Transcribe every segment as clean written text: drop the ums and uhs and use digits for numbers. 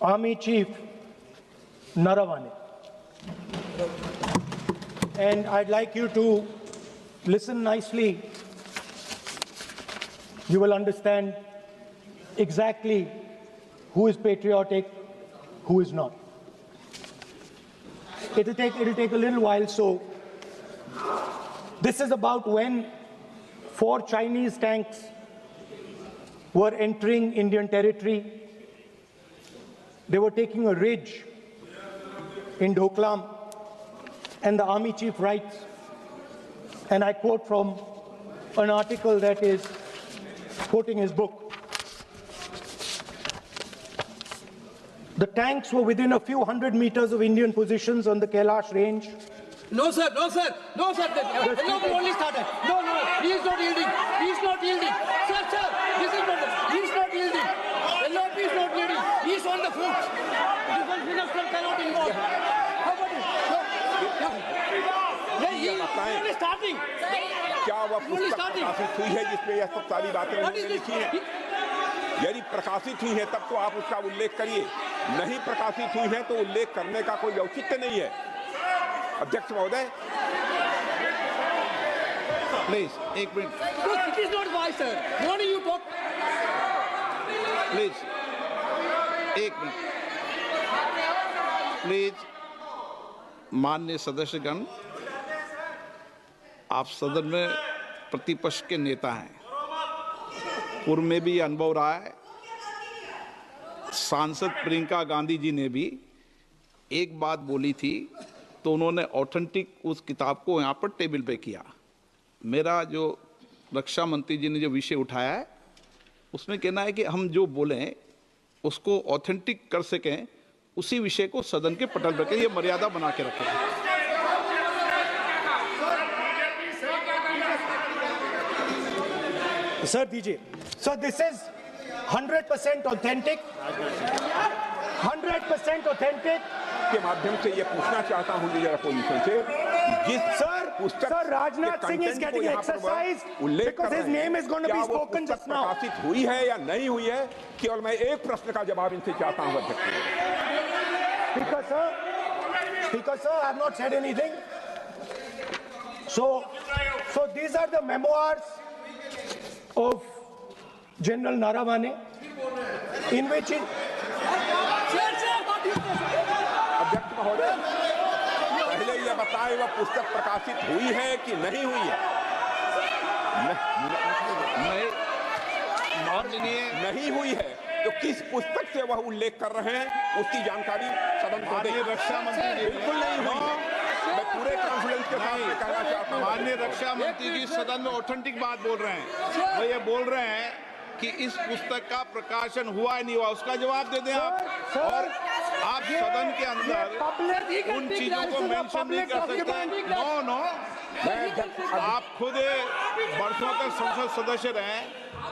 Army Chief Narawane. And I'd like you to listen nicely. You will understand exactly who is patriotic, who is not. It'll take a little while. So this is about when 4 Chinese tanks were entering Indian territory. They were taking a ridge in Doklam, and the Army Chief writes, and I quote from an article that is quoting his book. The tanks were within a few hundred meters of Indian positions on the Kailash range. No, sir, no, sir, no, sir. The only started. No, he is not yielding. He is not yielding. Sir, this is not. He is not yielding. LOP is not yielding. He is on the foot. Defense Minister cannot involve. How about it? He is only starting. क्या वह पुस्तक प्रकाशित हुई है जिसमें यह सब सारी बातें उन्होंने लिखी हैं? यदि प्रकाशित हुई है तब तो आप उसका उल्लेख करिए, नहीं प्रकाशित हुई है तो उल्लेख करने का कोई औचित्य नहीं है। अध्यक्ष महोदय, प्लीज एक minute. It is not wise, sir. Morning you talk. Please एक मिनट। प्लीज माननीय सदस्यगण, आप सदन में प्रतिपक्ष के नेता हैं। पूर्व में भी अनुभव रहा है। सांसद प्रियंका गांधी जी ने भी एक बात बोली थी तो उन्होंने ऑथेंटिक उस किताब को यहाँ पर टेबल पे किया। मेरा जो रक्षा मंत्री जी ने जो विषय उठाया है उसमें कहना है कि हम जो बोलें उसको ऑथेंटिक कर सकें, उसी विषय को सदन के पटल पर ये मर्यादा बना के रखें। Sir, DJ. So this is 100% authentic. 100% authentic. के माध्यम से ये पूछना चाहता हूँ लीडर अपोजिशन से, जिस Sir, Rajnath Singh is getting exercised because his name is going to be spoken just now. प्रकाशित हुई है या नहीं हुई है, केवल मैं एक प्रश्न का जवाब इनसे चाहता हूँ अध्यक्ष। Speaker sir, I have not said anything. So these are the memoirs of General Narawane, in which अध्यक्ष महोदय, पहले यह बताएं वह पुस्तक प्रकाशित हुई है कि नहीं हुई है? नहीं हुई है तो किस पुस्तक से वह उल्लेख कर रहे हैं उसकी जानकारी सदन को दें। रक्षा मंत्री बिल्कुल नहीं हुई है। मैं पूरे कॉन्फिडेंस के साथ कहना चाहता हूं, माननीय रक्षा मंत्री जी सदन में ऑथेंटिक बात बोल रहे हैं। वो ये बोल रहे हैं कि इस पुस्तक का प्रकाशन हुआ है नहीं हुआ, उसका जवाब दे दें आप। और आप सदन के अंदर उन चीजों को मेंशन नहीं कर सकते। नो, आप खुद वर्षों तक संसद सदस्य रहे,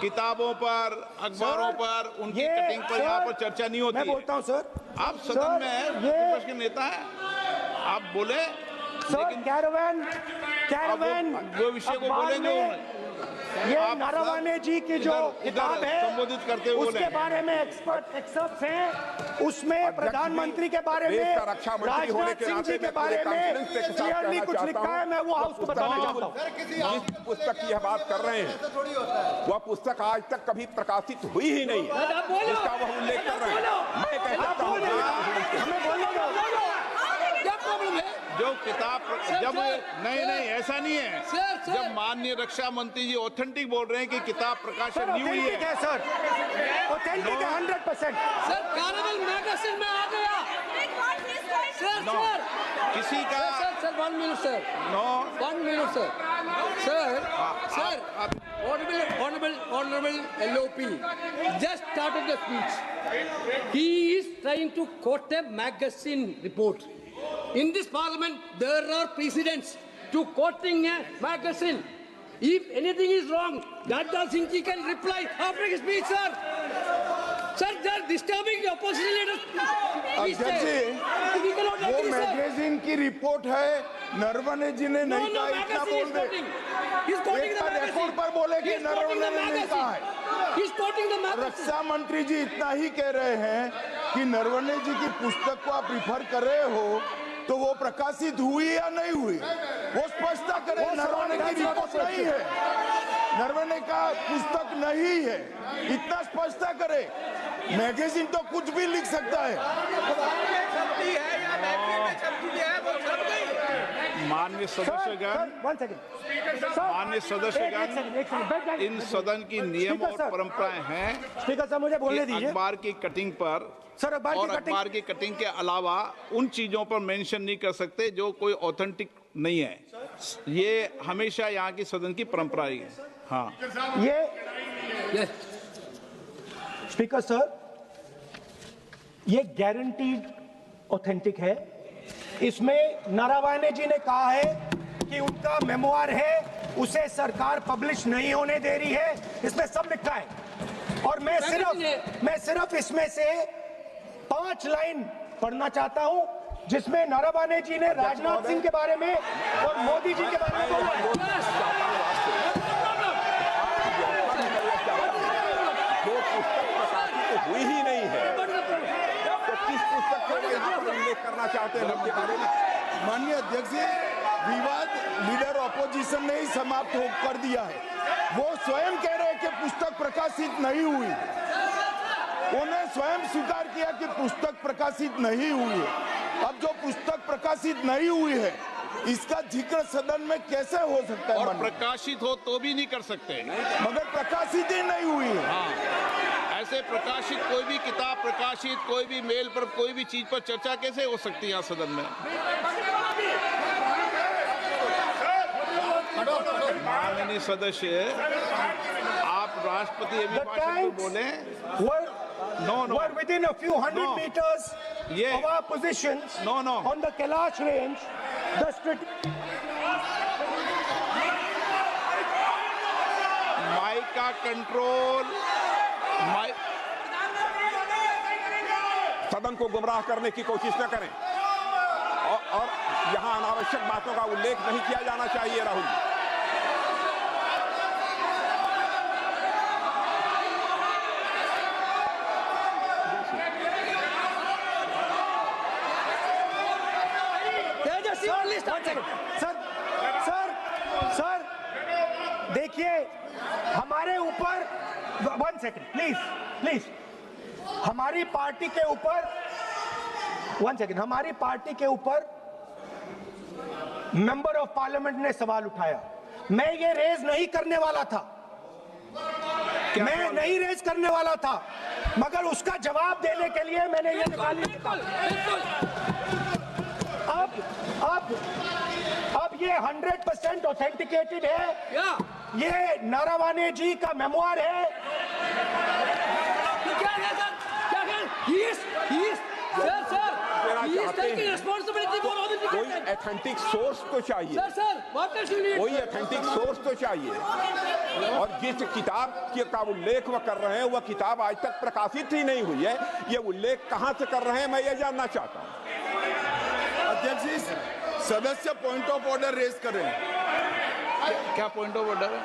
किताबों पर, अखबारों पर, उनकी कटिंग पर यहाँ पर चर्चा नहीं होती। मैं बोलता हूँ सर, आप सदन में विपक्ष के नेता हैं, आप बोले, लेकिन कैरावैन वो विषय को बोलेंगे। ये नरवाने जी की जो किताब है संबोधित करते हुए उसके बारे में एक्सपर्ट्स हैं, उसमें प्रधानमंत्री के बारे में, राजनाथ सिंह जी के बारे में क्लियरली कुछ लिखा है। मैं वो हाउस को बताना चाहता हूँ। जिस पुस्तक की यह बात कर रहे हैं वह पुस्तक आज तक कभी प्रकाशित हुई ही नहीं है, जिसका वह उल्लेख कर रहे हैं। मैं कह सकता हूँ जो किताब जब नहीं ऐसा नहीं है। जब माननीय रक्षा मंत्री जी ऑथेंटिक बोल रहे हैं कि किताब प्रकाशन नहीं हुई है सर, ऑथेंटिक है 100%। सर कैरेवल मैगजीन में आ गया। सर किसी का sir 1 minute sir, 1 minute sir. Honorable LOP just started the speech. He is trying to quote a magazine report. In this parliament, there are precedents to quoting a magazine. If anything is wrong, Rajnath Singh ji can reply after his speech, sir. Sir, they are disturbing the opposition leaders. अध्यक्ष जी, वो magazine की report है, नरवणे जी ने नहीं कहा, इतना बोल दे। Record पर बोले कि नरवणे ने नहीं कहा है। रक्षा मंत्री जी इतना ही कह रहे हैं कि नरवणे जी की पुस्तक को आप रिफर कर रहे हो तो वो प्रकाशित हुई या नहीं हुई, वो स्पष्टता करें। नरवणे की रिपोर्ट नहीं है, नरवणे का पुस्तक नहीं है, इतना स्पष्टता करे। मैगजीन तो कुछ भी लिख सकता है। माननीय सदस्यगण, माननीय सदस्यगण, इन सदन की नियम और परंपराएं हैं। स्पीकर साहब मुझे बोलने दीजिए। अखबार की कटिंग पर सर, अखबार की कटिंग के अलावा उन चीजों पर मेंशन नहीं कर सकते जो कोई ऑथेंटिक नहीं है। ये हमेशा यहाँ की सदन की परंपरा ही है। हाँ, ये स्पीकर सर, ये गारंटीड ऑथेंटिक है। इसमें नारावाने जी ने कहा है कि उनका मेमोआर है, उसे सरकार पब्लिश नहीं होने दे रही है, इसमें सब लिखा है। और मैं सिर्फ इसमें से 5 लाइन पढ़ना चाहता हूं जिसमें नारावाने जी ने राजनाथ सिंह के बारे में और मोदी जी के बारे में बोला है। जो पुस्तक प्रकाशित हुई ही नहीं है तो किस पुस्तक को यहाँ पर उल्लेख करना चाहते हैं उनके बारे में? माननीय अध्यक्ष जी, विवाद लीडर ऑपोजिशन ने ही समाप्त कर दिया है। वो स्वयं कह रहे हैं कि पुस्तक प्रकाशित नहीं हुई, उन्हें स्वयं स्वीकार किया कि पुस्तक प्रकाशित नहीं हुई है। अब जो पुस्तक प्रकाशित नहीं हुई है इसका जिक्र सदन में कैसे हो सकता है? और प्रकाशित हो तो भी नहीं कर सकते, मगर प्रकाशित ही नहीं हुई है। हाँ, ऐसे प्रकाशित कोई भी किताब प्रकाशित, कोई भी मेल पर, कोई भी चीज पर चर्चा कैसे हो सकती है यहाँ सदन में? माननीय सदस्य, आप राष्ट्रपति अभिभाषण को बोले। were within a few hundred meters of our positions on the Kailash range. Mike का कंट्रोल, सदन को गुमराह करने की कोशिश न करें और यहाँ अनावश्यक बातों का उल्लेख नहीं किया जाना चाहिए। राहुल जी, सर देखिए, हमारे ऊपर 1 सेकंड प्लीज, हमारी पार्टी के ऊपर 1 सेकंड, हमारी पार्टी के ऊपर मेंबर ऑफ पार्लियामेंट ने सवाल उठाया। मैं ये रेज नहीं करने वाला था, मैं नहीं रेज करने वाला था, मगर उसका जवाब देने के लिए मैंने ये निकाली। अब ये 100% ऑथेंटिकेटेड है। ये नारावाने जी का मेमोआर है। कोई ऑथेंटिक सोर्स तो चाहिए, कोई ऑथेंटिक सोर्स तो चाहिए। और जिस किताब का उल्लेख वह कर रहे हैं वह किताब आज तक प्रकाशित ही नहीं हुई है। ये उल्लेख कहां से कर रहे हैं, मैं ये जानना चाहता हूं। अध्यक्ष जी, सदस्य पॉइंट ऑफ ऑर्डर रेज करें। क्या पॉइंट ऑफ ऑर्डर है?